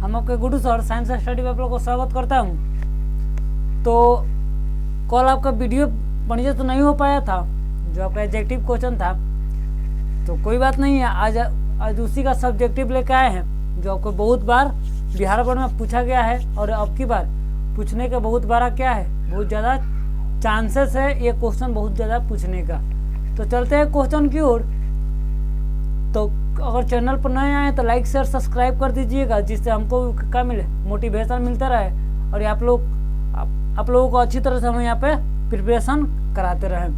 हम आपके Guddu sir science study में आप लोग को स्वागत करता हूँ। तो कल आपका वीडियो बढ़िया तो नहीं हो पाया था, जो आपका एडजेक्टिव क्वेश्चन था, तो कोई बात नहीं है। आज उसी का सब्जेक्टिव लेकर आए हैं, जो आपको बहुत बार बिहार बोर्ड में पूछा गया है और अब की बार पूछने का बहुत बड़ा क्या है, बहुत ज़्यादा चांसेस है ये क्वेश्चन बहुत ज़्यादा पूछने का। तो चलते हैं क्वेश्चन की ओर। तो अगर चैनल पर नए आए तो लाइक शेयर सब्सक्राइब कर दीजिएगा, जिससे हमको क्या मिले, मोटिवेशन मिलता रहे और आप लोगों को अच्छी तरह से हम यहाँ पे प्रिपरेशन कराते रहें।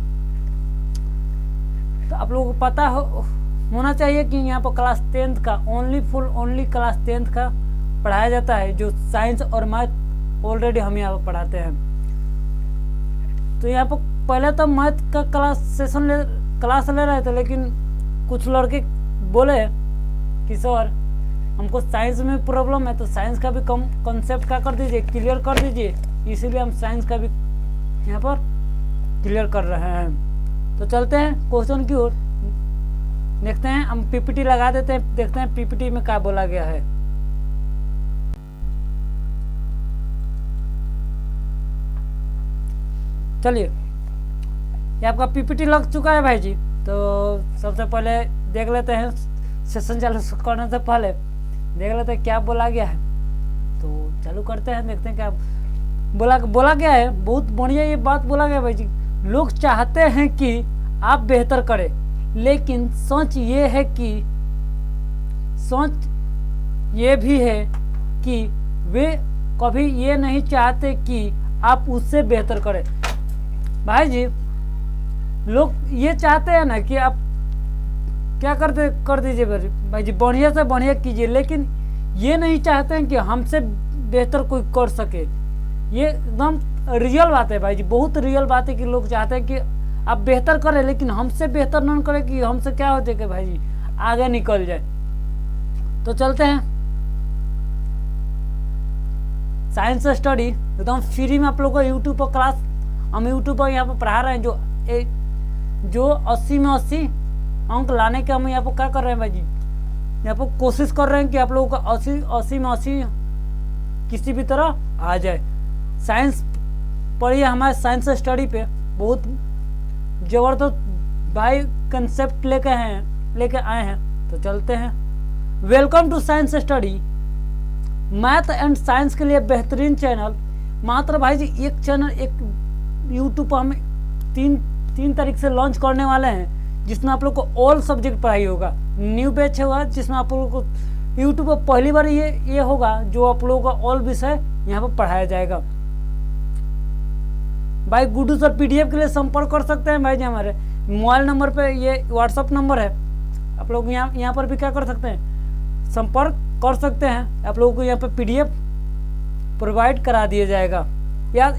तो आप लोगों को पता होना चाहिए कि यहाँ पर क्लास 10th का ओनली क्लास 10th का पढ़ाया जाता है, जो साइंस और मैथ ऑलरेडी हम यहाँ पर पढ़ाते हैं। तो यहाँ पर पहले तो मैथ का क्लास ले रहे थे, लेकिन कुछ लड़के बोले कि सर हमको साइंस में प्रॉब्लम है, तो साइंस का भी कम कॉन्सेप्ट का कर दीजिए, क्लियर कर दीजिए। इसीलिए हम साइंस का भी यहाँ पर क्लियर कर रहे हैं। तो चलते हैं क्वेश्चन की ओर, देखते हैं। हम पीपीटी लगा देते हैं, देखते हैं पीपीटी में क्या बोला गया है। चलिए, ये आपका पीपीटी लग चुका है भाई जी। तो सबसे पहले देख लेते हैं, सेशन चालू करने से पहले देख लेते हैं क्या बोला गया है। तो चालू करते हैं, देखते हैं क्या बोला गया है। बहुत बढ़िया ये बात बोला गया भाई जी। लोग चाहते हैं कि आप बेहतर करें, लेकिन सोच ये भी है कि वे कभी ये नहीं चाहते कि आप उससे बेहतर करें। भाई जी, लोग ये चाहते हैं ना कि आप क्या कर दीजिए भाई जी, बढ़िया से बढ़िया कीजिए, लेकिन ये नहीं चाहते हैं कि हमसे बेहतर कोई कर सके। ये एकदम रियल बात है भाई जी, बहुत रियल बात है कि लोग चाहते हैं कि आप बेहतर करें, लेकिन हमसे बेहतर न करें कि हमसे क्या होते कि भाई जी आगे निकल जाए। तो चलते हैं, साइंस स्टडी एकदम फ्री में आप लोग को यूट्यूब पर क्लास हम यूट्यूब पर यहाँ पर पढ़ा रहे हैं, जो 80 में 80 अंक लाने के हम यहाँ पर क्या कर रहे हैं भाई जी, यहाँ पर कोशिश कर रहे हैं कि आप लोगों का 80 में 80 किसी भी तरह आ जाए। साइंस पढ़िए, हमारे साइंस स्टडी पे बहुत जबरदस्त भाई कंसेप्ट लेके आए हैं। तो चलते हैं। Welcome to science study, math and science के लिए बेहतरीन चैनल। मात्र भाई जी एक चैनल, एक यूट्यूब पर हम तीन तारीख से लॉन्च करने वाले हैं, जिसमें आप लोग को ऑल सब्जेक्ट पढ़ाई होगा। न्यू बैच होगा जिसमें आप लोगों को यूट्यूब पर पहली बार ये होगा, जो आप लोगों का ऑल विषय यहाँ पर पढ़ाया जाएगा। भाई गुड्डू सर पीडीएफ के लिए संपर्क कर सकते हैं भाई जी। हमारे मोबाइल नंबर पे ये व्हाट्सअप नंबर है, आप लोग यहाँ पर भी क्या कर सकते हैं, संपर्क कर सकते हैं। आप लोगों को यहाँ पे पीडीएफ प्रोवाइड करा दिया जाएगा, या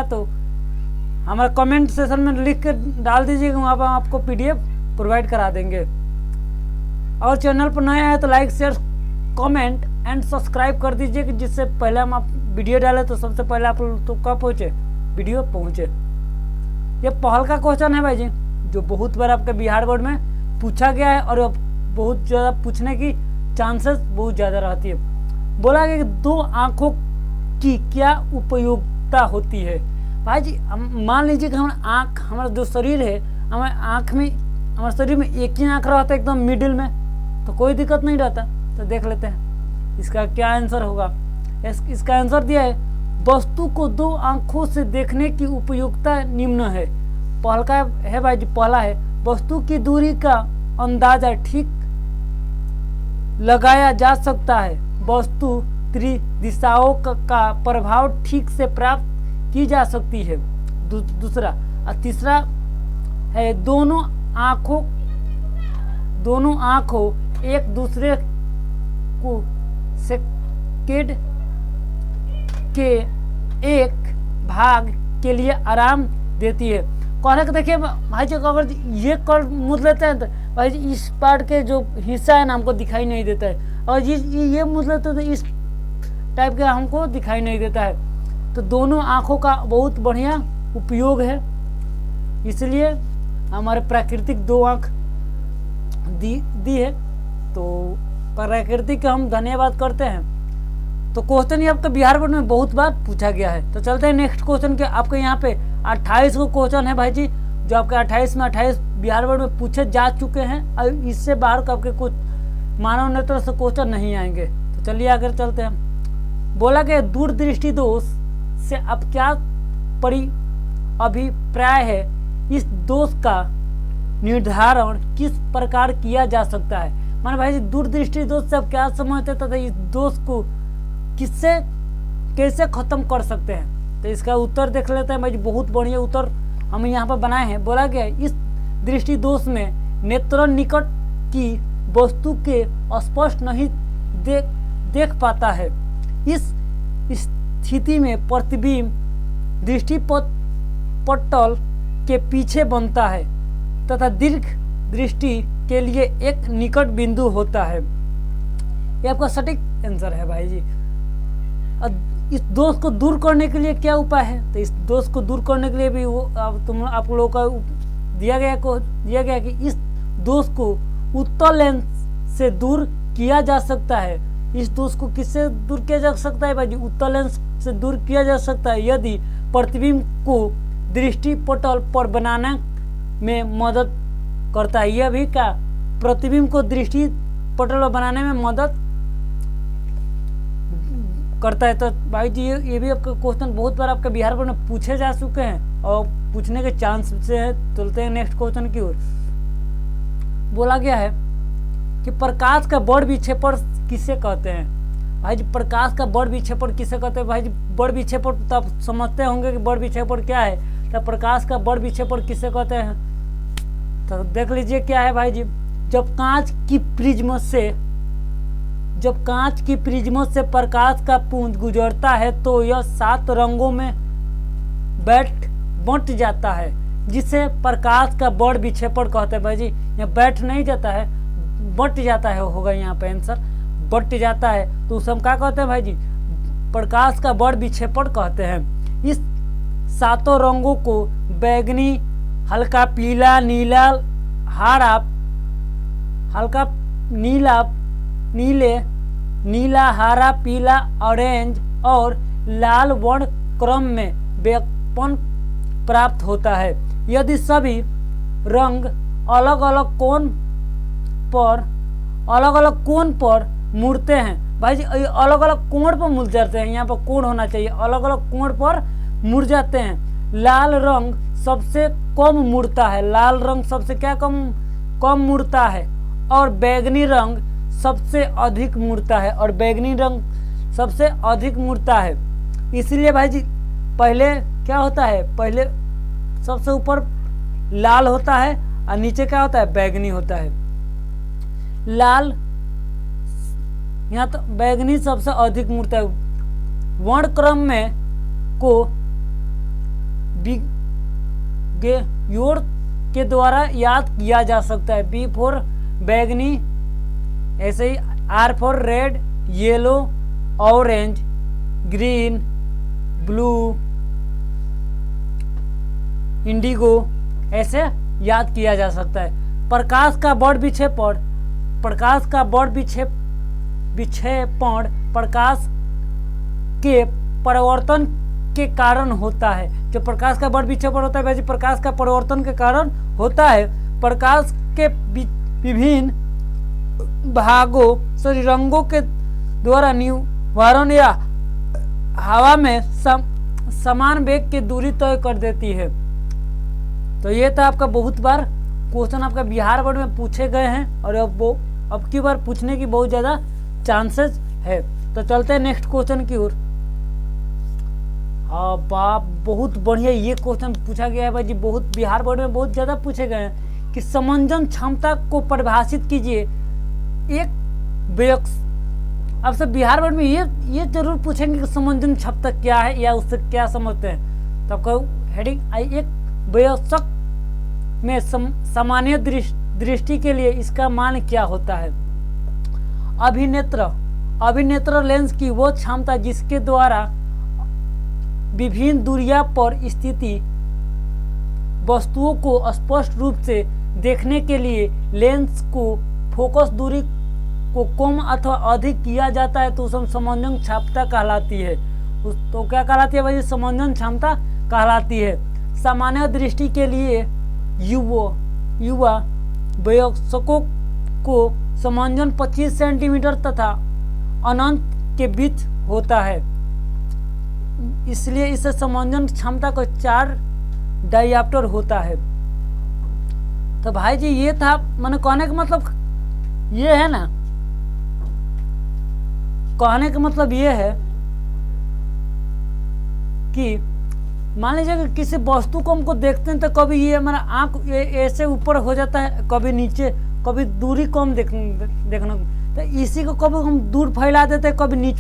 तो हमारे कमेंट सेशन में लिख कर डाल दीजिएगा, वहाँ पर आपको पीडीएफ प्रोवाइड करा देंगे। और चैनल पर नया है तो like share comment and subscribe कर दीजिए, कि जिससे पहले हम आप वीडियो डालें तो सबसे पहले आप तो कब पहुँचे, वीडियो पहुँचे। ये पहल का क्वेश्चन है भाई जी, जो बहुत बार आपके बिहार बोर्ड में पूछा गया है और बहुत ज़्यादा पूछने की चांसेस बहुत ज़्यादा रहती है। बोला गया कि 2 आँखों की क्या उपयोगिता होती है। भाई जी, मान लीजिए कि हमारा जो शरीर है, हमारे शरीर में एक ही आँख रहता है एकदम मिडिल में, तो कोई दिक्कत नहीं रहता। तो देख लेते हैं इसका क्या आंसर होगा। इसका आंसर दिया है, वस्तु को 2 आँखों से देखने की उपयोगिता निम्न है। पहला है भाई जी, पहला है वस्तु की दूरी का अंदाजा ठीक लगाया जा सकता है, वस्तु त्रिदिशाओं का प्रभाव ठीक से प्राप्त की जा सकती है। दूसरा और तीसरा है, दोनों आँखों एक दूसरे को सेकंड के एक भाग के लिए आराम देती है। कहने को देखिए भाई जी, अगर ये कर मुद लेते हैं तो भाई जी इस पार्ट के जो हिस्सा है ना हमको दिखाई नहीं देता है, और ये मुद लेते हैं तो इस टाइप का हमको दिखाई नहीं देता है। तो दोनों आँखों का बहुत बढ़िया उपयोग है, इसलिए हमारे प्राकृतिक 2 आँख दी है। तो प्रकृति का हम धन्यवाद करते हैं। तो क्वेश्चन ये आपका बिहार बोर्ड में बहुत बार पूछा गया है। तो चलते हैं नेक्स्ट क्वेश्चन के। आपके यहाँ पे 28 को क्वेश्चन है भाई जी, जो आपके 28 में 28 बिहार बोर्ड में पूछे जा चुके हैं और इससे बाहर का आपके कुछ मानव नेत्र से क्वेश्चन नहीं आएंगे। तो चलिए आगे चलते हैं। बोला गया दूरदृष्टि दोष से अब क्या अभिप्राय है, इस दोष का निर्धारण किस प्रकार किया जा सकता है। माने भाई जी दूरदृष्टि दोष से आप क्या समझते हैं तथा इस दोष को किससे कैसे खत्म कर सकते हैं। तो इसका उत्तर देख लेते हैं भाई जी। बहुत बढ़िया उत्तर हम यहाँ पर बनाए हैं। बोला गया इस दृष्टि दोष में नेत्र निकट की वस्तु के स्पष्ट नहीं देख पाता है। इस स्थिति में प्रतिबिंब दृष्टि पटल के पीछे बनता है तथा दीर्घ दृष्टि के लिए एक निकट बिंदु होता है। ये आपका सटीक आंसर है भाई जी। इस दोष को दूर करने के लिए क्या उपाय है, तो इस दोष को दूर करने के लिए भी वो आप लोगों का दिया गया कि इस दोष को उत्तल लेंस से दूर किया जा सकता है। इस दोष को किससे दूर किया जा सकता है भाई जी? उत्तल लेंस से दूर किया जा सकता है यदि प्रतिबिंब को दृष्टि पटल पर बनाने में मदद करता है। यह भी क्या प्रतिबिंब को दृष्टि पटल पर बनाने में मदद करता है। तो भाई जी ये भी आपका क्वेश्चन बहुत बार आपके बिहार बोर्ड में पूछे जा चुके हैं और पूछने के चांस से है। चलते हैं नेक्स्ट क्वेश्चन की ओर। बोला गया है कि प्रकाश का बड़ विक्षेपण किसे कहते हैं। भाई जी प्रकाश का बड़ विक्षेपण किसे कहते हैं? भाई जी बड़ विक्षेपण तो आप समझते होंगे कि बड़ विक्षेपण क्या है। तो प्रकाश का बड़ विक्षेपण किसे कहते हैं, तो देख लीजिए क्या है भाई जी। जब कांच की प्रिज्म से प्रकाश का पुंज गुजरता है तो यह 7 रंगों में बंट जाता है, जिसे प्रकाश का बड़ विक्षेपण कहते हैं। भाई जी यहाँ बैठ नहीं जाता है, बंट जाता है होगा यहाँ पे आंसर, बंट जाता है। तो उसे हम क्या कहते हैं भाई जी? प्रकाश का बड़ विक्षेपण कहते हैं। इस 7 रंगों को बैगनी, हल्का पीला, नीला, हरा, पीला, ऑरेंज और लाल वर्ण क्रम में व्यापन प्राप्त होता है। यदि सभी रंग अलग अलग कोण पर मुड़ते हैं, भाई जी अलग अलग कोण पर मुड़ जाते हैं, यहाँ पर कोण होना चाहिए, अलग अलग कोण पर मुड़ जाते हैं। लाल रंग सबसे कम मुड़ता है, लाल रंग सबसे क्या कम मुड़ता है और बैगनी रंग सबसे अधिक मुड़ता है, और बैगनी रंग सबसे अधिक मुड़ता है। इसलिए भाई जी पहले क्या होता है, पहले सबसे ऊपर लाल होता है और नीचे क्या होता है, बैगनी होता है। लाल यहाँ तो बैगनी सबसे अधिक मुड़ता है। वर्ण क्रम में को योर के द्वारा याद किया जा सकता है। बी फॉर बैगनी, ऐसे ही R for red, yellow, orange, green, blue, indigo, ऐसे याद किया जा सकता है। प्रकाश का बड़ विक्षेपण प्रकाश के परिवर्तन के कारण होता है। जो प्रकाश का बड़ विक्षेपण होता है भाई जी प्रकाश का परिवर्तन के कारण होता है। प्रकाश के विभिन्न भागों रंगों के द्वारा निवारण या हवा में समान वेग की दूरी तय कर देती है। तो ये था आपका बहुत बार क्वेश्चन आपका बिहार बोर्ड में पूछे गए हैं और अब की बार पूछने की बहुत ज़्यादा चांसेस है। तो चलते हैं नेक्स्ट क्वेश्चन की ओर। हाँ बाप बहुत बढ़िया ये क्वेश्चन पूछा गया है भाई जी, बहुत बिहार बोर्ड में बहुत ज़्यादा पूछे गए हैं कि समंजन क्षमता को परिभाषित कीजिए। आपसे बिहार बोर्ड में ये जरूर पूछेंगे कि समंजन क्षमता क्या है या उससे क्या समझते हैं। तो आपका हेडिंग एक वयस्क में सामान्य दृष्टि के लिए इसका मान क्या होता है। अभिनेत्र लेंस की वो क्षमता जिसके द्वारा विभिन्न दूरियां पर स्थिति वस्तुओं को स्पष्ट रूप से देखने के लिए लेंस को फोकस दूरी को कम अथवा अधिक किया जाता है तो उसमें समंजन क्षमता कहलाती है। तो क्या कहलाती है भाई? समंजन क्षमता कहलाती है। सामान्य दृष्टि के लिए युवा वयस्कों को समंजन 25 सेंटीमीटर तथा अनंत के बीच होता है, इसलिए इसे समंजन क्षमता को 4 डायऑप्टर होता है। तो भाई जी ये था, मैंने कहने का मतलब ये है ना, कहने का मतलब ये है कि मान लीजिए कि किसी वस्तु को हमको देखते हैं तो कभी ये हमारा आँख ऐसे ऊपर हो जाता है, कभी नीचे, कभी दूरी कम देखना, तो इसी को कभी हम दूर फैला देते हैं, कभी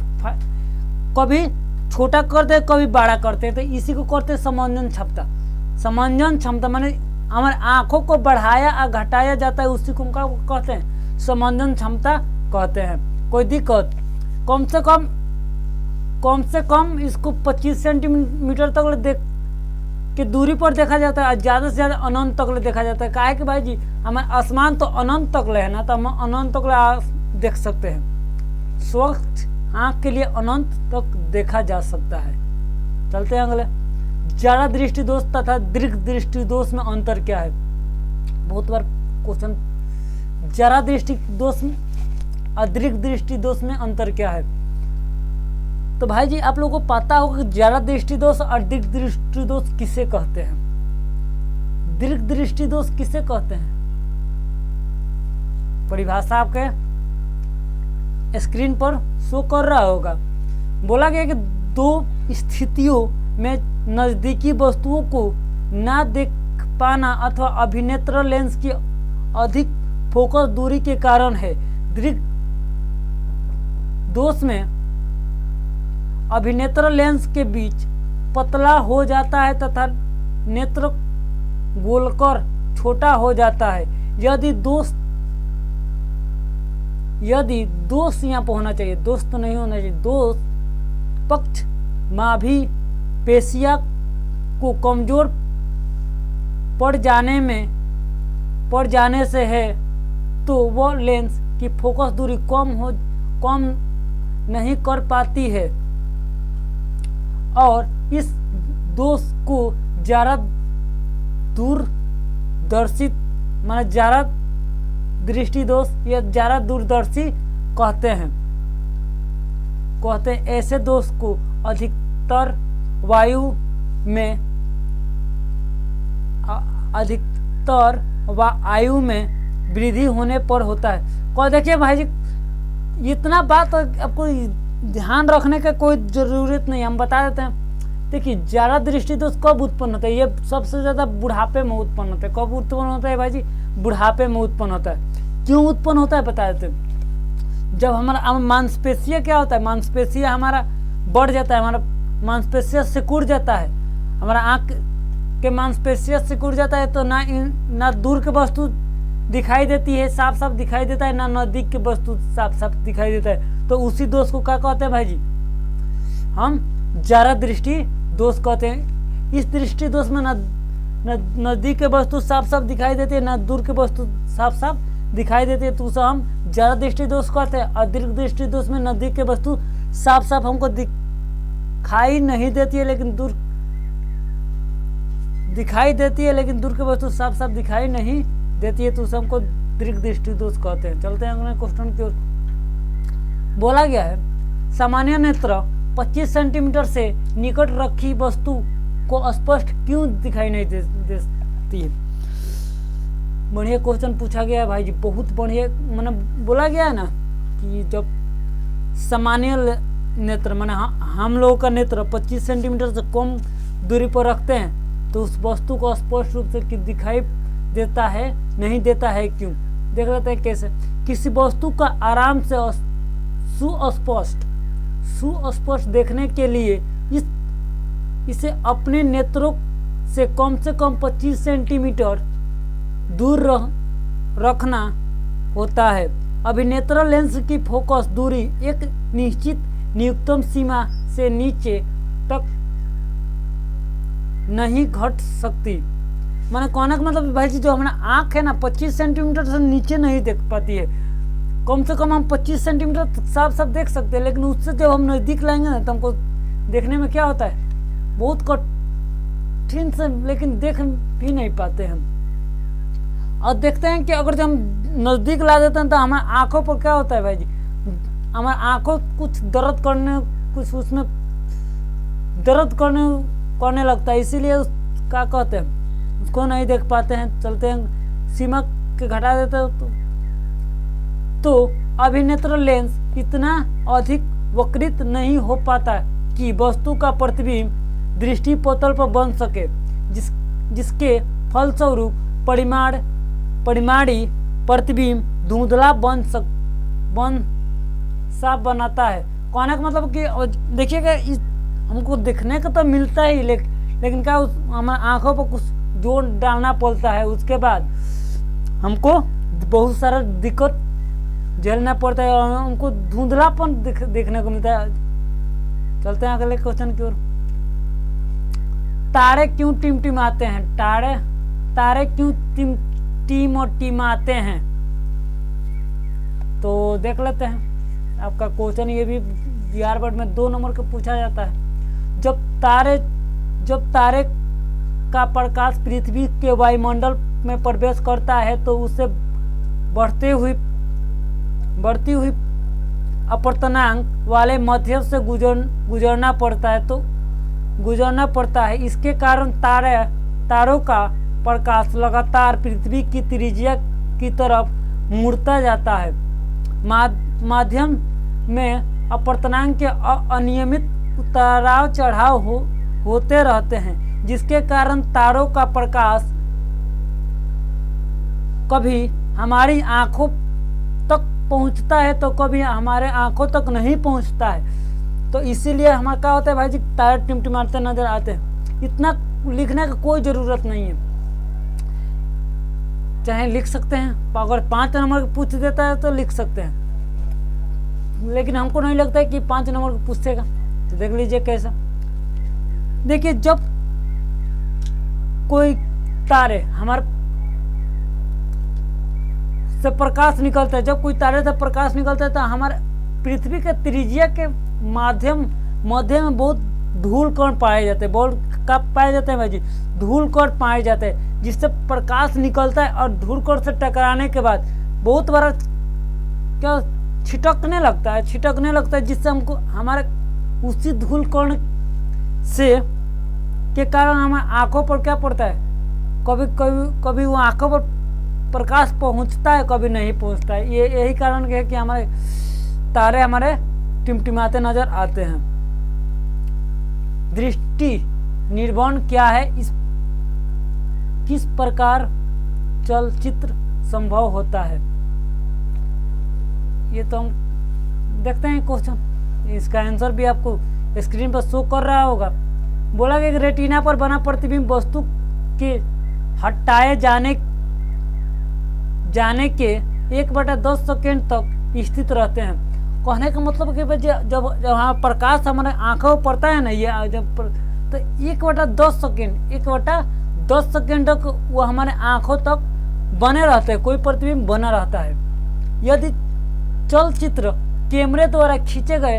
कभी छोटा करते हैं, कभी बड़ा करते हैं, तो इसी को करते हैं समंजन क्षमता। समंजन क्षमता माने हमारे आँखों को बढ़ाया और घटाया जाता है, उसी को कहते हैं समंजन क्षमता कहते हैं। कोई दिक्कत? कम से कम इसको 25 सेंटीमीटर तक देख के दूरी पर देखा जाता है और ज़्यादा से ज़्यादा अनंत तक देखा जाता है। काहे कि भाई जी हमारे आसमान तो अनंत तक है ना, तो हम अनंत तक देख सकते हैं। स्वच्छ आँख के लिए अनंत तक देखा जा सकता है। चलते हैं अगले। ज्यादा दृष्टि दोष तथा दीर्घ दृष्टि दोष में अंतर क्या है? बहुत बार क्वेश्चन, ज्यादा दृष्टि दोष और दीर्घ दृष्टि दोष में अंतर क्या है? तो भाई जी आप लोगों को पता होगा कि ज्यादा दृष्टि दोष और दीर्घ दृष्टि दोष किसे कहते हैं? दीर्घ दृष्टि दोष किसे कहते हैं? परिभाषा आपके स्क्रीन पर शो कर रहा होगा। बोला गया कि 2 स्थितियों में नजदीकी वस्तुओं को ना देख पाना अथवा अभिनेत्र लेंस की अधिक फोकस दूरी के कारण है। दीर्घ दोष में अभिनेत्र लेंस के बीच पतला हो जाता है तथा नेत्र गोलकर छोटा हो जाता है। यदि दोष यहाँ पर होना चाहिए, दोष तो नहीं होना चाहिए, दोष पक्ष नाभि पेशिया को कमजोर पड़ जाने से है तो वह लेंस की फोकस दूरी कम नहीं कर पाती है और इस दोष को ज्यादा दूरदर्शी माने ज्यादा दृष्टि दोष या ज्यादा दूरदर्शी कहते हैं। ऐसे दोष को अधिकतर आयु में वृद्धि होने पर होता है। और देखिए भाई जी इतना बात आपको ध्यान रखने का कोई जरूरत नहीं, हम बता देते हैं। देखिए ज्यादा दृष्टि दोष कब उत्पन्न होता है? ये सबसे ज्यादा बुढ़ापे में उत्पन्न होता है। कब उत्पन्न होता है भाई जी? बुढ़ापे में उत्पन्न होता है। क्यों उत्पन्न होता है बता देते हैं। जब हमारा मांसपेशिया क्या होता है, मांसपेशिया हमारा बढ़ जाता है, हमारा मांसपेशिया सिकुड़ जाता है, हमारा आँख के मांसपेशिया सिकुड़ जाता है तो ना दूर के वस्तु दिखाई देती है, साफ साफ दिखाई देता है, ना नजदीक के वस्तु साफ साफ दिखाई देता है। तो उसी दोष को क्या कहते हैं भाई जी? हम ज्यादा दृष्टि दोष कहते हैं। इस दृष्टि दोष में नजदीक के वस्तु साफ साफ दिखाई देती है, ना दूर के वस्तु साफ साफ दिखाई देती है, तो उसे हम ज्यादा दृष्टि दोष कहते हैं। और दीर्घ दृष्टि दोष में नजदीक के वस्तु साफ साफ हमको दिखाई नहीं देती है लेकिन दूर दिखाई देती है, लेकिन दूर के वस्तु साफ साफ दिखाई नहीं देती है, तो उसे हमको दीर्घ दृष्टि दोष कहते हैं। चलते हैं अगले क्वेश्चन की ओर। बोला गया है सामान्य नेत्र 25 सेंटीमीटर से निकट रखी वस्तु को स्पष्ट क्यों दिखाई नहीं देती है? बढ़िया क्वेश्चन पूछा गया है भाई जी, बहुत बढ़िया। मैंने बोला गया है ना कि जब सामान्य नेत्र माने हम लोगों का नेत्र 25 सेंटीमीटर से कम दूरी पर रखते हैं तो उस वस्तु को स्पष्ट रूप से दिखाई देता है नहीं देता है। क्यों? देख लेते हैं कैसे। किसी वस्तु का आराम से सुस्पष्ट देखने के लिए इसे अपने नेत्रों से कम 25 सेंटीमीटर दूर रखना होता है। अभिनेत्र लेंस की फोकस दूरी एक निश्चित न्यूनतम सीमा से नीचे तक नहीं घट सकती। माने कहने का मतलब भाई जी जो हमारा आँख है ना 25 सेंटीमीटर से नीचे नहीं देख पाती है। कम से कम हम 25 सेंटीमीटर साफ साफ देख सकते हैं, लेकिन उससे जब हम नज़दीक लाएंगे ना तो हमको देखने में क्या होता है, बहुत कठिन से, लेकिन देख भी नहीं पाते हम। और देखते हैं कि अगर जब हम नज़दीक ला देते हैं तो हमारे आँखों पर क्या होता है भाई जी, हमारे आँखों कुछ दर्द करने, कुछ उसमें दर्द करने लगता है, इसीलिए क्या कहते हैं, उसको नहीं देख पाते हैं, चलते हैं सीमा के घटा देते हैं। तो अभिनेत्र लेंस इतना अधिक वक्रित नहीं हो पाता कि वस्तु का प्रतिबिंब दृष्टिपटल पर बन सके, जिसके फलस्वरूप परिमाणी प्रतिबिंब धुंधला साफ बनाता है। कहने का मतलब कि देखिएगा, हमको देखने का तो मिलता ही, लेकिन क्या हमारे आँखों पर कुछ जोर डालना पड़ता है, उसके बाद हमको बहुत सारा दिक्कत झेलना पड़ता है और उनको धुंधलापन देखने को मिलता है। चलते हैं अगले क्वेश्चन की ओर। तारे क्यों टिमटिमाते हैं? तारे क्यों टिमटिमाते हैं? तो देख लेते हैं आपका क्वेश्चन। ये भी बिहार बोर्ड में 2 नंबर का पूछा जाता है। जब तारे का प्रकाश पृथ्वी के वायुमंडल में प्रवेश करता है तो उसे बढ़ती हुई अपवर्तनांक वाले माध्यम से गुजरना पड़ता है। इसके कारण तारों का प्रकाश लगातार पृथ्वी की त्रिज्या की तरफ मुड़ता जाता है। माध्यम में अपवर्तनांक के अनियमित उताराव चढ़ाव होते रहते हैं, जिसके कारण तारों का प्रकाश कभी हमारी आंखों तक पहुंचता है तो कभी हमारे आंखों तक नहीं पहुंचता है। तो इसीलिए हमारा क्या होता है भाई जी, तारे टिमटिमाते नजर आते हैं। इतना लिखने का कोई ज़रूरत नहीं है, चाहे लिख सकते हैं, अगर 5 नंबर पूछ देता है तो लिख सकते हैं, लेकिन हमको नहीं लगता है कि 5 नंबर को पूछेगा। तो देख लीजिए कैसा। देखिए, जब कोई तारे हमारे से प्रकाश निकलता है, जब कोई तारे से प्रकाश निकलता है तो हमारे पृथ्वी के त्रिज्या के मध्य में बहुत धूल कण पाए जाते हैं। बहुत कब पाए जाते हैं भाई जी? धूल कण पाए जाते हैं, जिससे प्रकाश निकलता है और धूल कण से टकराने के बाद बहुत बड़ा क्या छिटकने लगता है, जिससे हमको हमारे उसी धूल कण से के कारण हमारे आंखों पर क्या पड़ता है, कभी वो आंखों पर प्रकाश पहुंचता है, कभी नहीं पहुंचता है। यही कारण है कि हमारे तारे हमारे टिमटिमाते नजर आते हैं। दृष्टि निर्वहन क्या है? किस प्रकार चलचित्र संभव होता है? ये तो हम देखते हैं क्वेश्चन। इसका आंसर भी आपको स्क्रीन पर शो कर रहा होगा। बोला गया कि रेटिना पर बना प्रतिबिंब वस्तु के हटाए जाने के 1/10 सेकेंड तक स्थित रहते हैं। कहने का मतलब कि जब प्रकाश हमारे आंखों पर पड़ता है ना, ये जब तो 1/10 सेकेंड तक वो हमारे आंखों तक बने रहते हैं, कोई प्रतिबिंब बना रहता है। यदि चलचित्र कैमरे द्वारा खींचे गए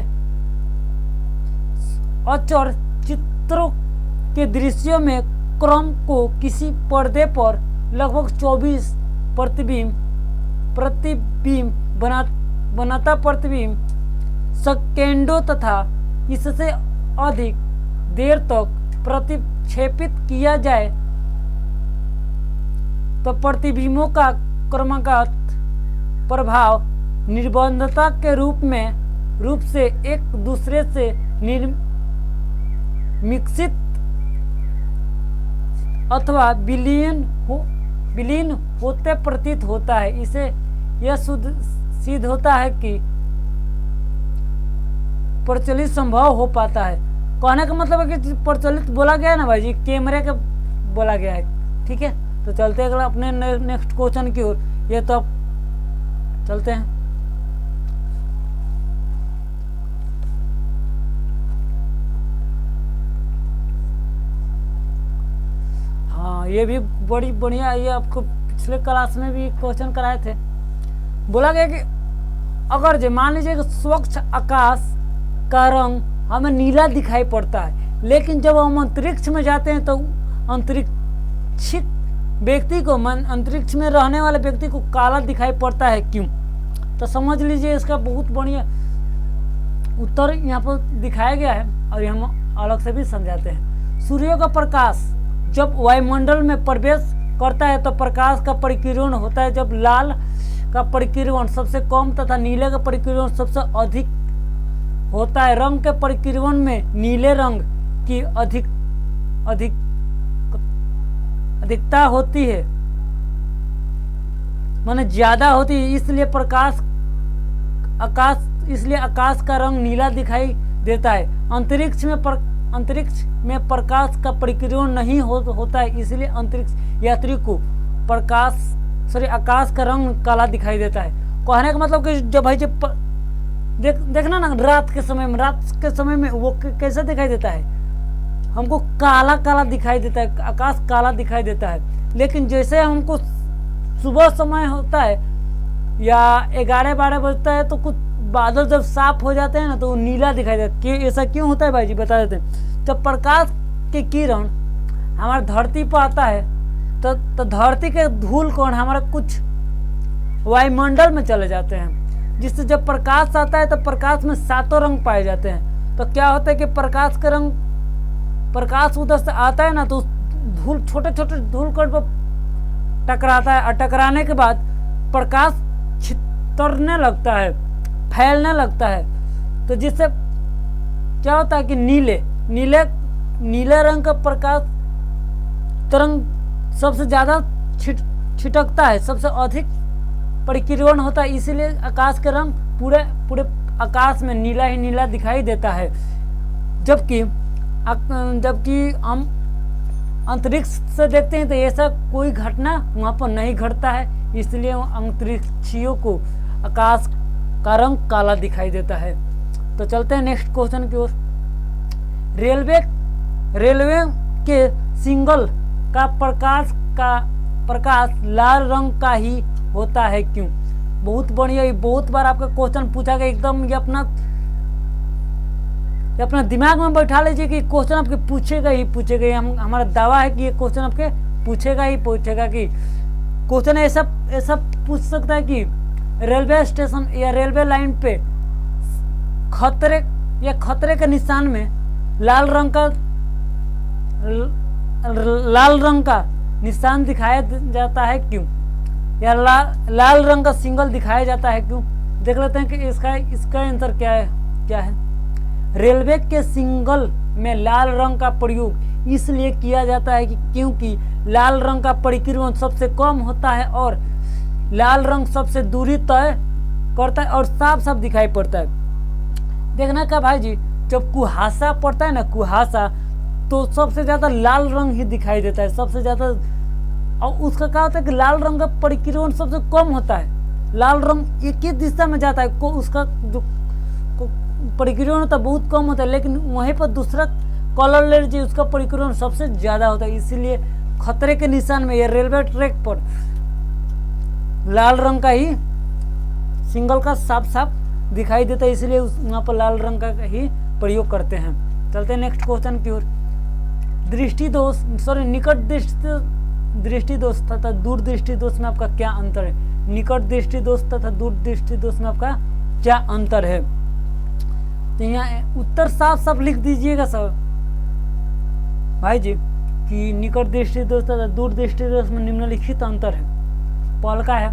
अचर चित्रों के दृश्यों में क्रम को किसी पर्दे पर लगभग 24 प्रतिबिंब बनाता प्रतिबिंब सेकेंडों तथा इससे अधिक देर तक प्रतिक्षेपित किया जाए तो प्रतिबिंबों का क्रमागत प्रभाव निर्बंधता के रूप से एक दूसरे से मिश्रित अथवा विलीन होते प्रतीत होता है। इसे यह सिद्ध होता है कि प्रचलित संभव हो पाता है। कहने का मतलब है कि प्रचलित बोला गया है ना भाई जी, कैमरे का बोला गया है। ठीक है, तो चलते हैं अगला अपने नेक्स्ट क्वेश्चन की ओर। ये तो चलते हैं। हाँ, ये भी बड़ी बढ़िया, ये आपको पिछले क्लास में भी क्वेश्चन कराए थे। बोला गया कि अगर जो मान लीजिए कि स्वच्छ आकाश का रंग हमें नीला दिखाई पड़ता है, लेकिन जब हम अंतरिक्ष में जाते हैं तो अंतरिक्षिक व्यक्ति को अंतरिक्ष में रहने वाले व्यक्ति को काला दिखाई पड़ता है। क्यों? तो समझ लीजिए इसका बहुत बढ़िया उत्तर यहाँ पर दिखाया गया है और हम अलग से भी समझाते हैं। सूर्य का प्रकाश जब वायुमंडल में प्रवेश करता है तो प्रकाश का परिकिरण होता है। जब लाल का परिकिरण सबसे कम तथा नीले का परिकिरण सबसे अधिक होता है। रंग के परिकिरण में नीले रंग की अधिकता होती है, माने ज्यादा होती है, इसलिए आकाश का रंग नीला दिखाई देता है। अंतरिक्ष में प्रकाश का परिकिरण नहीं होता है, इसलिए अंतरिक्ष यात्री को आकाश का रंग काला दिखाई देता है। कहने का मतलब कि जब भाई जब देखना ना रात के समय में वो कैसा दिखाई देता है, हमको काला काला दिखाई देता है, आकाश काला दिखाई देता है। लेकिन जैसे हमको सुबह समय होता है या 11-12 बजता है तो कुछ बादल जब साफ हो जाते हैं ना तो वो नीला दिखाई देता है। ऐसा क्यों होता है भाई जी बता देते हैं। जब प्रकाश के किरण हमारे धरती पर आता है तो धरती के धूल कण हमारा कुछ वायुमंडल में चले जाते हैं, जिससे जब प्रकाश आता है तो प्रकाश में 7 रंग पाए जाते हैं। तो क्या होता है कि प्रकाश उधर से आता है ना तो धूल छोटे छोटे धूल कण पर टकराता है और टकराने के बाद प्रकाश छितरने लगता है, फैलने लगता है। तो जिससे क्या होता है कि नीले रंग का प्रकाश तरंग सबसे ज्यादा छिटकता है, सबसे अधिक परिकिरण होता है, इसीलिए आकाश का रंग पूरे आकाश में नीला ही नीला दिखाई देता है। जबकि हम अंतरिक्ष से देखते हैं तो ऐसा कोई घटना वहाँ पर नहीं घटता है, इसलिए अंतरिक्षियों को आकाश का रंग काला दिखाई देता है। तो चलते हैं नेक्स्ट क्वेश्चन की ओर। रेलवे के सिग्नल का प्रकाश लाल रंग का ही होता है। क्यों? बहुत बढ़िया, ये बहुत बार आपका क्वेश्चन पूछा गया, एकदम ये अपना दिमाग में बैठा लीजिए कि क्वेश्चन आपके पूछेगा ही पूछेगा। हमारा दावा है कि ये क्वेश्चन आपके पूछेगा ही पूछेगा। कि क्वेश्चन ऐसा पूछ सकता है कि रेलवे स्टेशन या रेलवे लाइन पे खतरे के निशान में लाल रंग का निशान दिखाया जाता है। क्यों? या लाल रंग का सिग्नल दिखाया जाता है। क्यों? देख लेते हैं कि इसका आंसर क्या है। रेलवे के सिग्नल में लाल रंग का प्रयोग इसलिए किया जाता है कि क्योंकि लाल रंग का परिकिरण सबसे कम होता है और लाल रंग सबसे दूरी तय करता है और साफ साफ दिखाई पड़ता है। देखना का भाई जी, जब कुहासा पड़ता है ना, कुहासा, तो सबसे ज्यादा लाल रंग ही दिखाई देता है, सबसे ज्यादा। और उसका क्या होता है कि लाल रंग का परिकिरण सबसे कम होता है। लाल रंग एक ही दिशा में जाता है, उसका जो परिकिरण होता है बहुत कम होता है, लेकिन वहीं पर दूसरा कलर ले लीजिए, उसका परिकिरण सबसे ज्यादा होता है। इसीलिए खतरे के निशान में या रेलवे ट्रैक पर लाल रंग का ही सिग्नल का साफ साफ दिखाई देता है, इसलिए वहाँ पर लाल रंग का ही प्रयोग करते हैं। चलते हैं नेक्स्ट क्वेश्चन की ओर। निकट दृष्टि दोष तथा दूर दृष्टि दोष में आपका क्या अंतर है? निकट दृष्टि दोष तथा दूर दृष्टि दोष में आपका क्या अंतर है? तो यहाँ उत्तर साफ साफ लिख दीजिएगा सर भाई जी कि निकट दृष्टि दोष तथा दूर दृष्टि दोष में निम्नलिखित अंतर है। पहला का है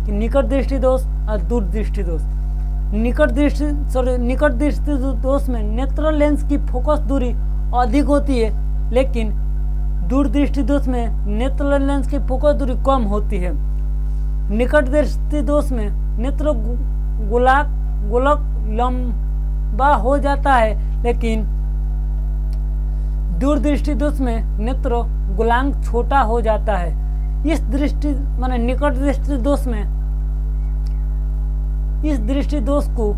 कि निकट दृष्टि दोष और दूर दृष्टि दोष। निकट दृष्टि दोष में नेत्र लेंस की फोकस दूरी अधिक होती है, लेकिन दूर दृष्टि दोष में नेत्र लेंस की फोकस दूरी कम होती है। निकट दृष्टि दोष में नेत्र गोलक लंबा हो जाता है, लेकिन दूर दृष्टि दोष में नेत्र गोलांक छोटा हो जाता है। इस दृष्टि माने निकट दृष्टि दोष में इस दृष्टि दोष को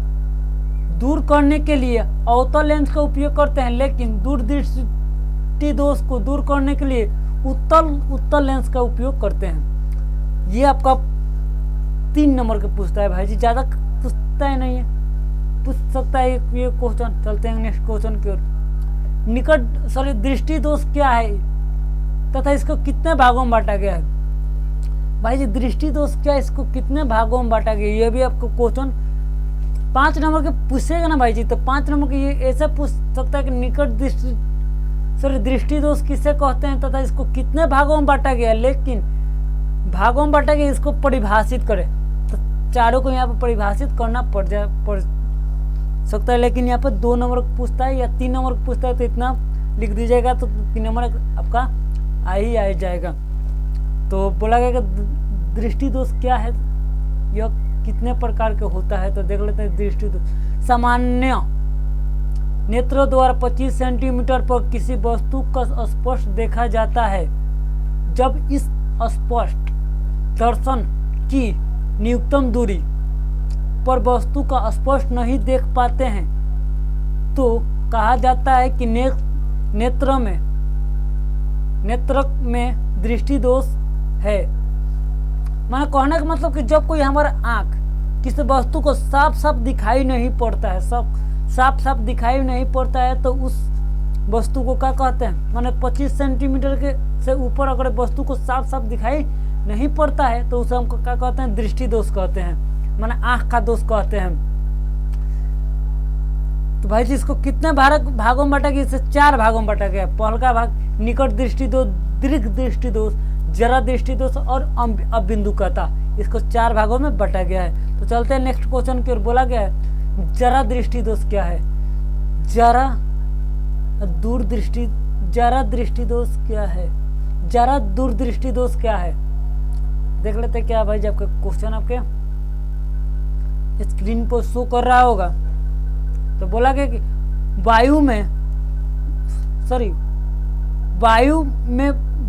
दूर करने के लिए अवतल लेंस का उपयोग करते हैं, लेकिन दूर दृष्टि दोष को दूर करने के लिए उत्तल लेंस का उपयोग करते हैं। ये आपका 3 नंबर का पूछता है भाई जी, ज्यादा सकता है नहीं है, पूछ सकता है ये क्वेश्चन। चलते हैं नेक्स्ट क्वेश्चन की ओर। दृष्टि दोष क्या है तथा इसको कितने भागों में बांटा गया है। भाई जी दृष्टि दोष क्या है, इसको कितने भागों में बांटा गया, ये भी आपको क्वेश्चन 5 नंबर के पूछेगा ना भाई जी। तो 5 नंबर के ये ऐसे पूछ सकता है कि दृष्टि दोष किसे कहते हैं तथा इसको कितने भागों में बांटा गया है। लेकिन भागों में बांटा गया, इसको परिभाषित करे तो चारों को यहाँ पर परिभाषित करना पड़ सकता है। लेकिन यहाँ पर 2 नंबर पूछता है या 3 नंबर पूछता है तो इतना लिख दीजिएगा तो 3 नंबर आपका आ ही जाएगा। तो बोला गया कि दृष्टि दोष क्या है, यह कितने प्रकार के होता है। तो देख लेते हैं दृष्टि दोष। सामान्य नेत्रों द्वारा 25 सेंटीमीटर पर किसी वस्तु का स्पष्ट देखा जाता है। जब इस स्पष्ट दर्शन की न्यूनतम दूरी पर वस्तु का स्पष्ट नहीं देख पाते हैं तो कहा जाता है कि नेत्र में दृष्टि दोष है। माने कहने का मतलब कि जब कोई हमारा आँख किसी वस्तु को साफ साफ दिखाई नहीं पड़ता है, साफ साफ दिखाई नहीं पड़ता है तो उस वस्तु को क्या कहते हैं। माने 25 सेंटीमीटर के से ऊपर अगर वस्तु को साफ साफ दिखाई नहीं पड़ता है तो उसे हम क्या कहते हैं, दृष्टि दोष कहते हैं, माने आँख का दोष कहते हैं। तो भाई जी इसको कितने भागों में बांटा गया, इसे 4 भागों में बांटा गया। पहला भाग निकट दृष्टि दोष, दीर्घ दृष्टि दोष, जरा दृष्टि दोष और अबिंदुकता, इसको 4 भागों में बांटा गया है। तो चलते हैं नेक्स्ट क्वेश्चन की ओर। बोला गया है जरा दृष्टि दोष क्या है। जरा दूरदृष्टि, जरा दृष्टि दोष क्या है, जरा दूरदृष्टि दोष क्या है। देख लेते क्या भाई जी आपका क्वेश्चन आपके स्क्रीन पर शो कर रहा होगा। तो बोला गया कि वायु में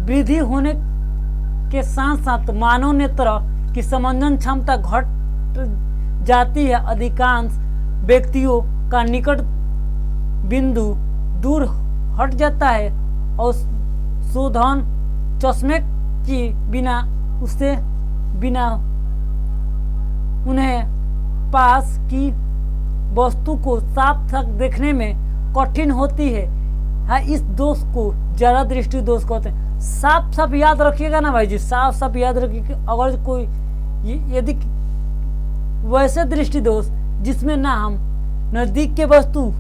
वृद्धि होने के साथ साथ मानव नेत्र की समंजन क्षमता घट जाती है। अधिकांश व्यक्तियों का निकट बिंदु दूर हट जाता है और शोधन चश्मे की बिना उन्हें पास की वस्तु को साफ साफ देखने में कठिन होती है। हाँ, इस दोष को जरा दृष्टि दोष कहते हैं। साफ साफ याद रखिएगा ना भाई जी, साफ साफ याद रखिए। अगर कोई यदि वैसे दृष्टि दोष जिसमें ना हम नजदीक के वस्तु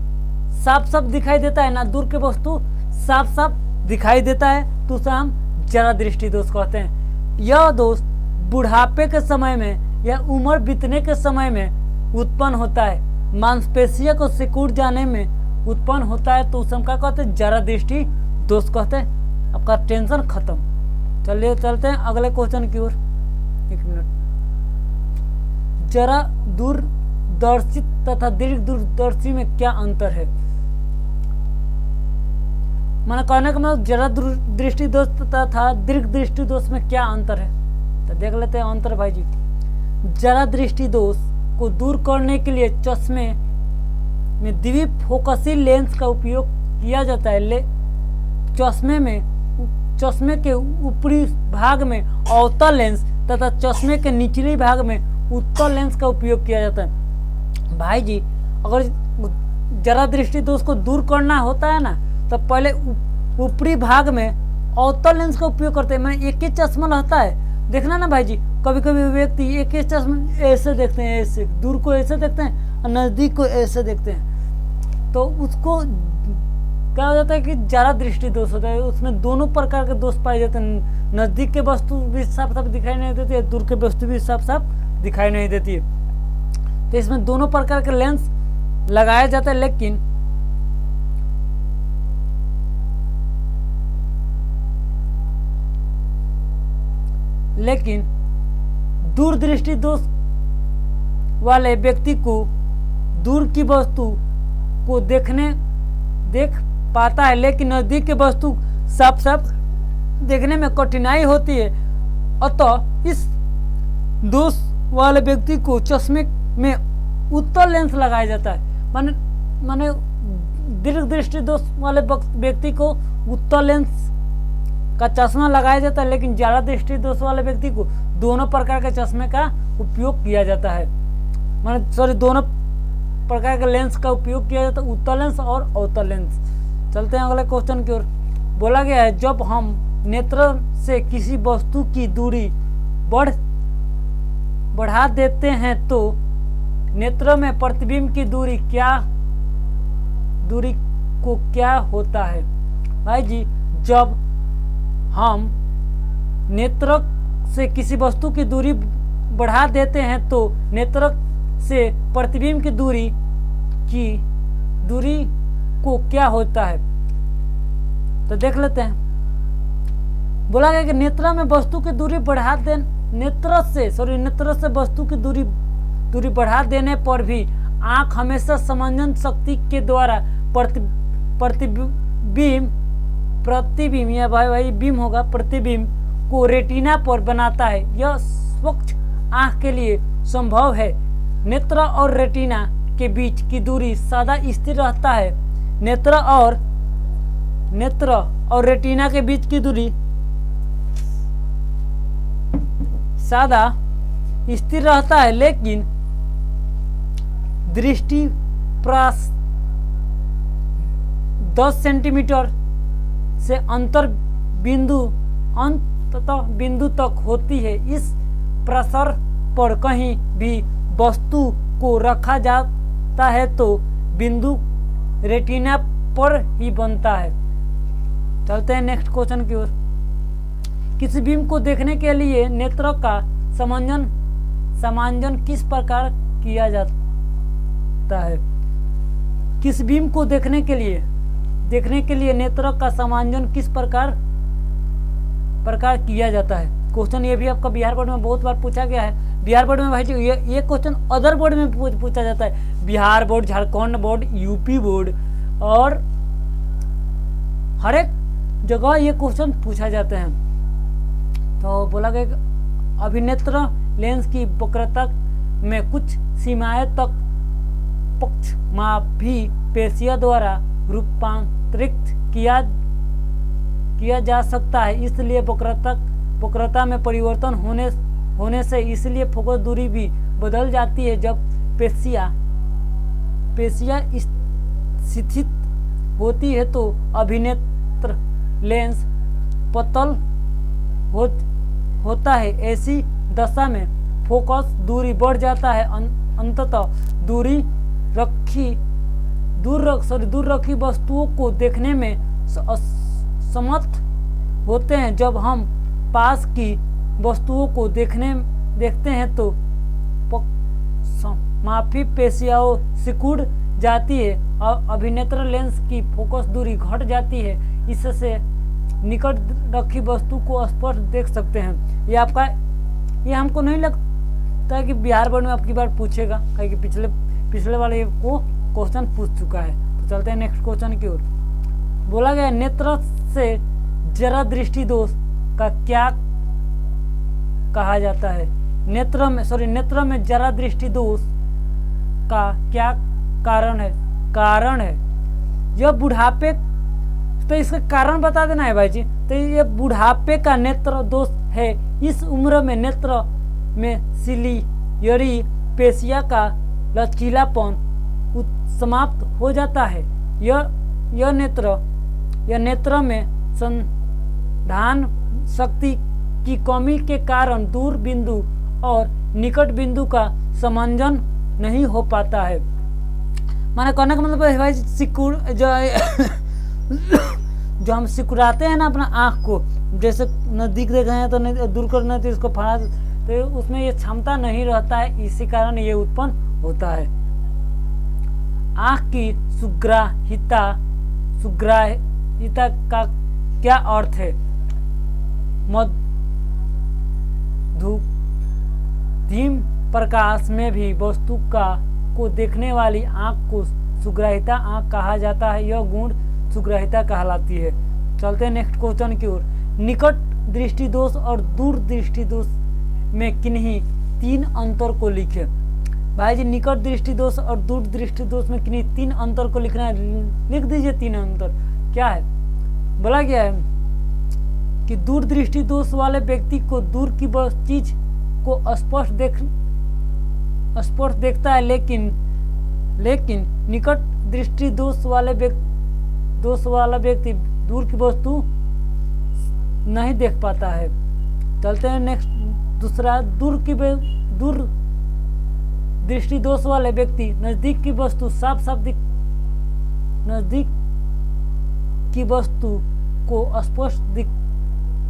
साफ साफ दिखाई देता है ना दूर के वस्तु साफ साफ दिखाई देता है तो उसे हम जरा दृष्टि दोष कहते हैं। यह दोष बुढ़ापे के समय में या उम्र बीतने के समय में उत्पन्न होता है, मांसपेशियों को सिकुड़ जाने में उत्पन्न होता है तो उसे हम क्या कहते हैं, जरा दृष्टि दोष कहते हैं। आपका टेंशन खत्म। चलिए चलते हैं अगले क्वेश्चन की ओर। 1 मिनट। जरा दूरदर्शी तथा दीर्घ दूरदर्शी में क्या अंतर है। मैंने कहने का मतलब जरा दृष्टि दोष तथा दीर्घ दृष्टि दोष में क्या अंतर है। तो देख लेते हैं अंतर भाई जी। जरा दृष्टि दोष को दूर करने के लिए चश्मे में द्विफोकसी लेंस का उपयोग किया जाता है। चश्मे के ऊपरी भाग में अवतल लेंस तथा चश्मे के निचले भाग में उत्तल लेंस का उपयोग किया जाता है। भाई जी अगर जरा दृष्टि दोष को दूर करना होता है ना तो पहले ऊपरी भाग में अवतल लेंस का उपयोग करते हैं। मैंने एक ही चश्मा रहता है, देखना ना भाई जी। कभी कभी व्यक्ति एक ही चश्मा ऐसे देखते हैं, ऐसे दूर को ऐसे देखते हैं और नज़दीक को ऐसे देखते हैं, तो उसको क्या हो जाता है कि जरा दृष्टि दोष होता है। उसमें दोनों प्रकार के दोष पाए जाते हैं। नज़दीक के वस्तु भी साफ साफ दिखाई नहीं देती है, दूर के वस्तु भी साफ साफ दिखाई नहीं देती है। तो इसमें दोनों प्रकार के लेंस लगाया जाता है। लेकिन दूरदृष्टि दोष वाले व्यक्ति को दूर की वस्तु को देख पाता है, लेकिन नजदीक की वस्तु साफ साफ देखने में कठिनाई होती है। अतः इस दोष वाले व्यक्ति को चश्मे में उत्तल लेंस लगाया जाता है। माने दीर्घ दृष्टि दोष वाले व्यक्ति को उत्तल लेंस का चश्मा लगाया जाता है, लेकिन जरा दृष्टि दोष वाले व्यक्ति को दोनों प्रकार के चश्मे का उपयोग किया जाता है। माने सॉरी दोनों प्रकार के लेंस का उपयोग किया जाता है, उत्तल लेंस और अवतल लेंस। चलते हैं अगले क्वेश्चन की ओर। बोला गया है जब हम नेत्र से किसी वस्तु की दूरी बढ़ा देते हैं तो नेत्र में प्रतिबिंब की दूरी को क्या होता है। भाई जी, जब हम नेत्र से किसी वस्तु की दूरी बढ़ा देते हैं तो नेत्र से प्रतिबिंब की दूरी को क्या होता है। तो देख लेते हैं। बोला गया कि नेत्र में वस्तु की दूरी बढ़ा दे नेत्र से वस्तु की दूरी बढ़ा देने पर भी आंख हमेशा समंजन शक्ति के द्वारा प्रतिबिंब या भाई बीम होगा, प्रतिबिंब को रेटिना पर बनाता है। यह स्वच्छ आंख के लिए संभव है। नेत्र और रेटिना के बीच की दूरी सदा स्थिर रहता है। नेत्र और रेटिना के बीच की दूरी सदा स्थिर रहता है, लेकिन दृष्टि 10 सेंटीमीटर से अंतर बिंदु तक होती है। इस प्रसर पर कहीं भी वस्तु को रखा जाता है तो बिंदु रेटिना पर ही बनता है। चलते हैं नेक्स्ट क्वेश्चन की ओर। किसी बीम को देखने के लिए नेत्र का समांजन किस प्रकार किया जाता है। किस बीम को देखने के लिए नेत्र का समांजन किस प्रकार किया जाता है। क्वेश्चन ये भी आपका बिहार बोर्ड में बहुत बार पूछा गया है। बिहार बोर्ड में भाई जी ये क्वेश्चन अदर बोर्ड में पूछा जाता है। Bihar board, Jharkhand board, UP board और हर एक जगह ये क्वेश्चन पूछा जाते हैं। तो बोला गया कि अभिनेत्र लेंस की वक्रता में कुछ सीमाएं तक पक्षमापी पेशियों द्वारा रूपांतरित किया जा सकता है। इसलिए वक्रता में परिवर्तन होने से इसलिए फोकस दूरी भी बदल जाती है। जब पेशियां शिथिल होती है तो अभिनेत्र लेंस पतल होता है। ऐसी दशा में फोकस दूरी बढ़ जाता है। अंततः दूर रखी वस्तुओं को देखने में समर्थ होते हैं। जब हम पास की वस्तुओं को देखते हैं तो मापी पेशियां सिकुड़ जाती है और अभिनेत्र लेंस की फोकस दूरी घट जाती है। इससे निकट रखी वस्तु को स्पष्ट देख सकते हैं। ये हमको नहीं लगता कि बिहार बोर्ड में आपकी बार पूछेगा, क्योंकि पिछले वाले को क्वेश्चन पूछ चुका है। तो चलते हैं नेक्स्ट क्वेश्चन की ओर। बोला गया नेत्र से जरा दृष्टि दोष का क्या कहा जाता है। नेत्र में जरा दृष्टि दोष का क्या कारण है। यह बुढ़ापे, तो इसका कारण बता देना है भाई जी। तो ये बुढ़ापे का नेत्र दोष है। इस उम्र में नेत्र में सिलियरी पेशिया का लचीलापन समाप्त हो जाता है। यह नेत्र में संधान शक्ति की कमी के कारण दूर बिंदु और निकट बिंदु का समंजन नहीं हो पाता है। माने कहने का मतलब है भाई सिकुड़ जो हम सिकुड़ाते हैं ना अपना आँख को, जैसे नजदीक देख रहे हैं तो दूर करना तो इसको फड़ा, तो उसमें ये क्षमता नहीं रहता है। इसी कारण ये उत्पन्न होता है। आँख की सुग्राहिता का क्या अर्थ है। मध्यम प्रकाश में भी वस्तु को देखने वाली आँख को सुग्राहिता आँख कहा जाता है। यह गुण सुग्राहिता कहलाती है। चलते हैं नेक्स्ट क्वेश्चन की ओर। निकट दृष्टि दोष और दूर दृष्टि दोष में किन्हीं 3 अंतर को लिखें। भाई जी निकट दृष्टि दोष और दूर दृष्टि दोष में किन्हीं 3 अंतर को लिखना है। लिख दीजिए 3 अंतर क्या है। बोला गया है कि दूर दृष्टि दोष वाले व्यक्ति को दूर की चीज को स्पष्ट देखता है, लेकिन निकट दृष्टि दोष वाला व्यक्ति दूर की वस्तु नहीं देख पाता है। चलते हैं नेक्स्ट। दूसरा, दूर दृष्टि दोष वाले व्यक्ति नजदीक की वस्तु नजदीक की वस्तु को स्पष्ट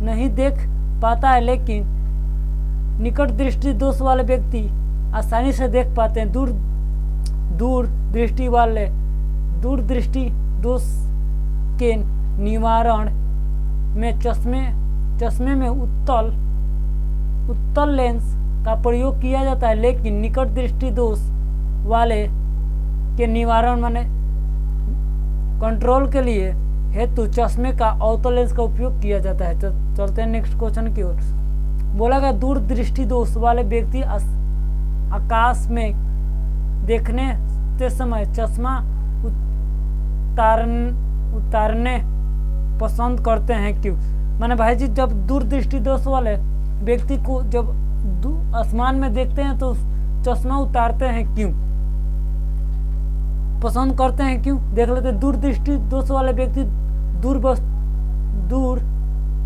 नहीं देख पाता है, लेकिन निकट दृष्टि दोष वाले व्यक्ति आसानी से देख पाते हैं। दूर दृष्टि दोष के निवारण में चश्मे में उत्तल लेंस का प्रयोग किया जाता है, लेकिन निकट दृष्टि दोष वाले के निवारण माने कंट्रोल के लिए हेतु चश्मे का अवतल लेंस का उपयोग किया जाता है। चलते हैं नेक्स्ट क्वेश्चन की ओर। बोला गया दूर दृष्टि दोष वाले व्यक्ति आकाश में देखने के समय चश्मा उतारने पसंद करते हैं, क्यों? माने भाई जी, जब दूर दृष्टि दोष वाले व्यक्ति को जब आसमान में देखते हैं तो चश्मा उतारते हैं, क्यों पसंद करते हैं, क्यों? देख लेते। दूर दृष्टि दोष वाले व्यक्ति दूर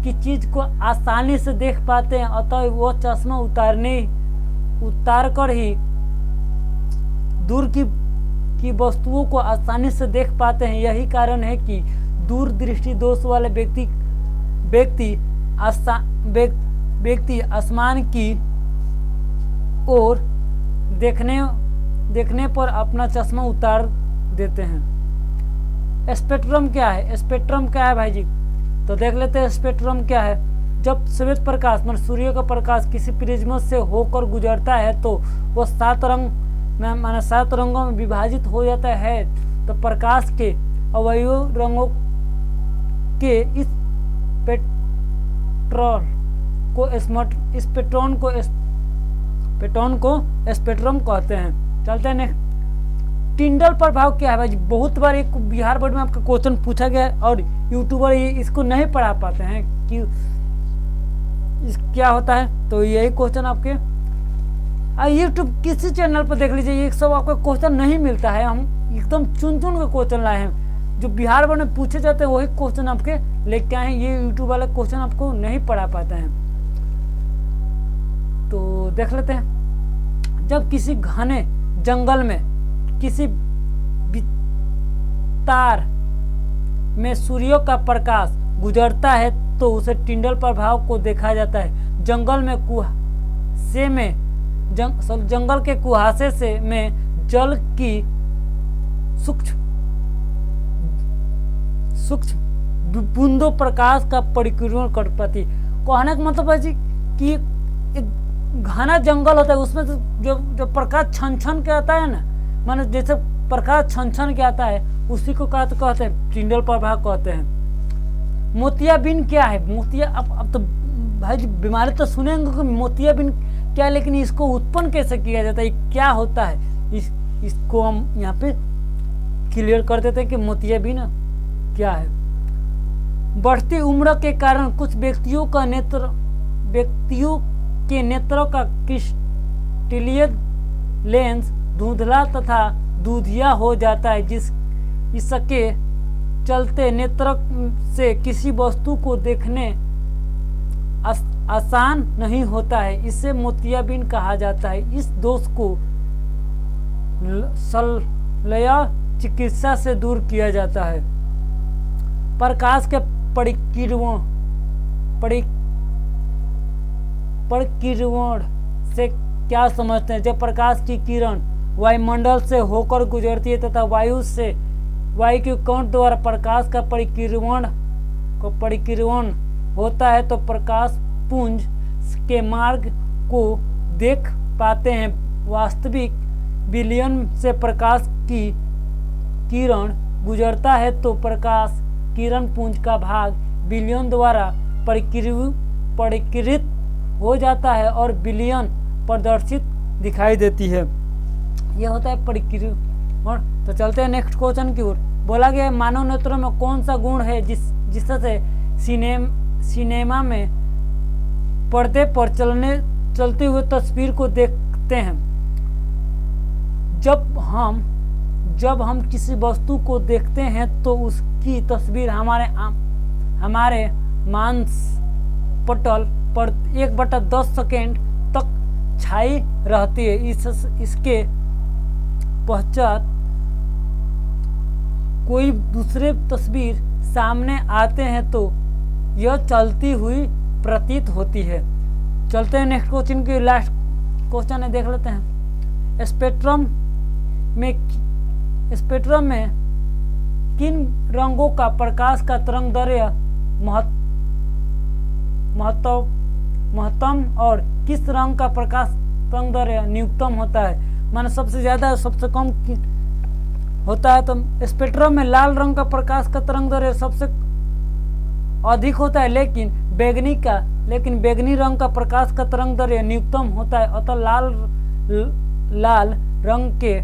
की चीज को आसानी से देख पाते हैं, अतः वो चश्मा उतार कर ही दूर की वस्तुओं को आसानी से देख पाते हैं। यही कारण है कि दूर दृष्टि दोष वाले व्यक्ति आसमान की ओर देखने पर अपना चश्मा उतार देते हैं। स्पेक्ट्रम क्या है? स्पेक्ट्रम क्या है भाई जी? तो देख लेते हैं स्पेक्ट्रम क्या है। जब श्वेत प्रकाश मतलब सूर्य का प्रकाश किसी प्रिज्म से होकर गुजरता है तो वो 7 रंगों में विभाजित हो जाता है। तो प्रकाश के अवयव रंगों के इस स्पेक्ट्रम को स्पेक्ट्रम कहते हैं। चलते हैं नेक्स्ट। टिंडल प्रभाव क्या है भाई? बहुत बार एक बिहार बोर्ड में आपका क्वेश्चन पूछा गया और यूट्यूबर इसको नहीं पढ़ा पाते हैं कि क्या होता है। तो यही क्वेश्चन आपके यूट्यूब किसी चैनल पर देख लीजिए, ये सब आपका क्वेश्चन नहीं मिलता है। हम एकदम चुन के क्वेश्चन लाए हैं, जो बिहार बोर्ड में पूछे जाते हैं वही क्वेश्चन आपके लेके आए हैं। ये यूट्यूब वाले क्वेश्चन आपको नहीं पढ़ा पाते हैं। तो देख लेते हैं। जब किसी घने जंगल में किसी तार में सूर्य का प्रकाश गुजरता है तो उसे टिंडल प्रभाव को देखा जाता है। जंगल के कुहासे से में जल की सूक्ष्म बूंदों प्रकाश का परिक्रमण कर पाती। कहने का मतलब है जी कि एक घना जंगल होता है, उसमें जो प्रकाश छन के आता है ना, माने जैसे प्रकाश छन के आता है उसी को कहते हैं टिंडल प्रभाव कहते हैं। मोतियाबिंद क्या है? अब तो भाई जी बीमारी तो सुनेंगे कि मोतियाबिंद क्या है, लेकिन इसको उत्पन्न कैसे किया जाता है, क्या होता है, इसको हम यहाँ पे क्लियर कर देते हैं कि मोतियाबिंद क्या है। बढ़ती उम्र के कारण कुछ व्यक्तियों के नेत्रों का क्रिस्टलीय लेंस धुंधला तथा दूधिया हो जाता है, इसके चलते नेत्र से किसी वस्तु को देखने आसान नहीं होता है। इसे मोतियाबिंद कहा जाता है। इस दोष को शल्य चिकित्सा से दूर किया जाता है। प्रकाश के परिकिरण से क्या समझते हैं? जब प्रकाश की किरण वायुमंडल से होकर गुजरती है तथा वायु के कण द्वारा प्रकाश का परिक्रमण होता है तो प्रकाश पुंज के मार्ग को देख पाते हैं। वास्तविक विलयन से प्रकाश की किरण गुजरता है तो प्रकाश किरण पुंज का भाग विलयन द्वारा परिकृत हो जाता है और विलयन प्रदर्शित दिखाई देती है। यह होता है परिक्रमण। तो चलते हैं नेक्स्ट क्वेश्चन की ओर। बोला गया है मानव नेत्रों में कौन सा गुण है जिससे सिनेमा में पर्दे पर चलती हुई तस्वीर को देखते हैं? जब हम किसी वस्तु को देखते हैं तो उसकी तस्वीर हमारे मांस पटल पर 1/10 सेकेंड तक छाई रहती है। इसके पश्चात कोई दूसरे तस्वीर सामने आते हैं तो यह चलती हुई प्रतीत होती है। चलते हैं नेक्स्ट क्वेश्चन की, लास्ट क्वेश्चन है, देख लेते हैं। स्पेक्ट्रम में किन रंगों का प्रकाश का तरंगदैर्घ्य महत्तम और किस रंग का प्रकाश तरंगदैर्घ्य न्यूनतम होता है? माने सबसे ज्यादा सबसे कम होता है। तो स्पेक्ट्रम में लाल रंग का प्रकाश का तरंगदैर्घ्य सबसे अधिक होता है, लेकिन बैगनी रंग का प्रकाश का तरंगदैर्घ्य न्यूनतम होता है। अतः लाल रंग के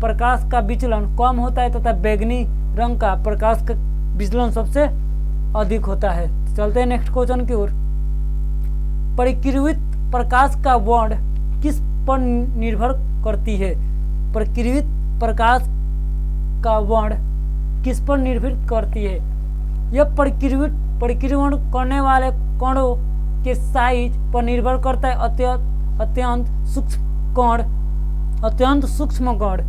प्रकाश का विचलन कम होता है तथा बैगनी रंग का प्रकाश का विचलन सबसे अधिक होता है। चलते हैं नेक्स्ट क्वेश्चन की ओर। परिकीर्णित प्रकाश का वर्ण किस पर निर्भर करती है? परिकीर्णित प्रकाश का वर्ण किस पर निर्भर करती है? यह परिकीर्णन करने वाले कणों के साइज पर निर्भर करता है। अत्यंत सूक्ष्म कण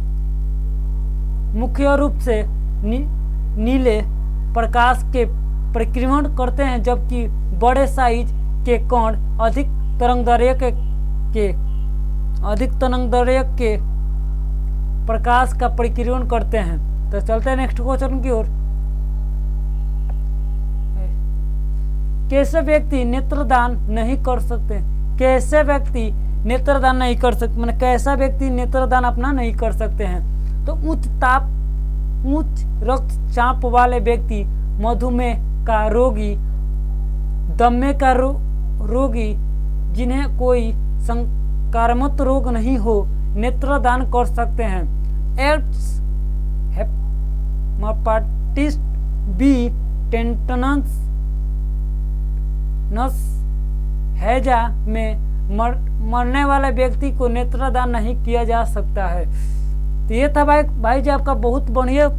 मुख्य रूप से नीले प्रकाश के परिकीर्णन करते हैं, जबकि बड़े साइज के कण अधिक तरंगदैर्घ्य के प्रकाश का परिकीर्णन करते हैं। तो चलते हैं नेक्स्ट क्वेश्चन की ओर। कैसे व्यक्ति नेत्रदान नहीं कर सकते? कैसे व्यक्ति नेत्रदान नहीं कर सकते, मतलब कैसा व्यक्ति नेत्रदान अपना नहीं कर सकते हैं? तो उच्च रक्तचाप वाले व्यक्ति, मधुमेह का रोगी, दमे का रोगी, जिन्हें कोई संक्रामक रोग नहीं हो, नेत्रदान कर सकते हैं। एड्स, हेपेटाइटिस बी, टेटनस, हैजा में मरने वाले व्यक्ति को नेत्रदान नहीं किया जा सकता है। तो ये था भाई जी आपका बहुत बढ़िया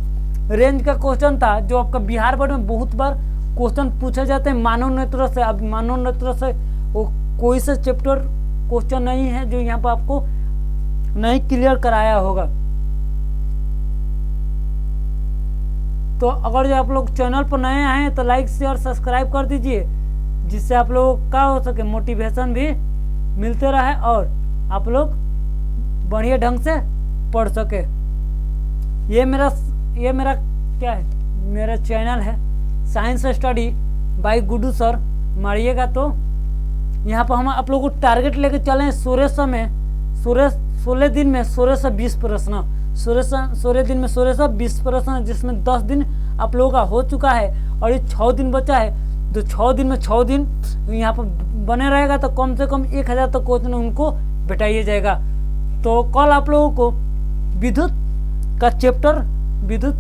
रेंज का क्वेश्चन था, जो आपका बिहार बोर्ड में बहुत बार क्वेश्चन पूछे जाते हैं मानव नेत्र से। अब मानव नेत्र से वो कोई से चैप्टर क्वेश्चन नहीं है जो यहाँ पर आपको नहीं क्लियर कराया होगा। तो अगर जो आप लोग चैनल पर नए आए हैं तो लाइक शेयर सब्सक्राइब कर दीजिए, जिससे आप लोगों का हो सके मोटिवेशन भी मिलते रहे और आप लोग बढ़िया ढंग से पढ़ सके। ये मेरा क्या है, मेरा चैनल है science study by Guddu sir, मारिएगा तो यहाँ पर हम आप लोगों को टारगेट लेके चले 16 दिन में 1620 प्रश्न, 16 दिन में 1620 प्रश्न, जिसमें 10 दिन आप लोगों का हो चुका है और ये 6 दिन बचा है। तो 6 दिन में 6 दिन यहाँ पर बने रहेगा तो कम से कम 1000 तक क्वेश्चन उनको बैठाइए जाएगा। तो कल आप लोगों को विद्युत का चैप्टर, विद्युत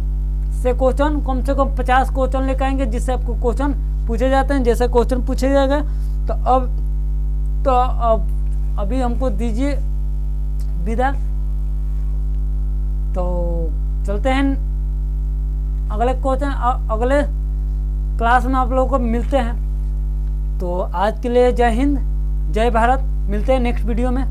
से क्वेश्चन कम से कम 50 क्वेश्चन लेकर आएंगे, जिससे आपको क्वेश्चन पूछे जाते हैं, जैसे क्वेश्चन पूछे जाएगा। तो अब अभी हमको दीजिए विदा। तो चलते हैं अगले क्वेश्चन, अगले क्लास में आप लोगों को मिलते हैं। तो आज के लिए जय हिंद, जय भारत, मिलते हैं नेक्स्ट वीडियो में।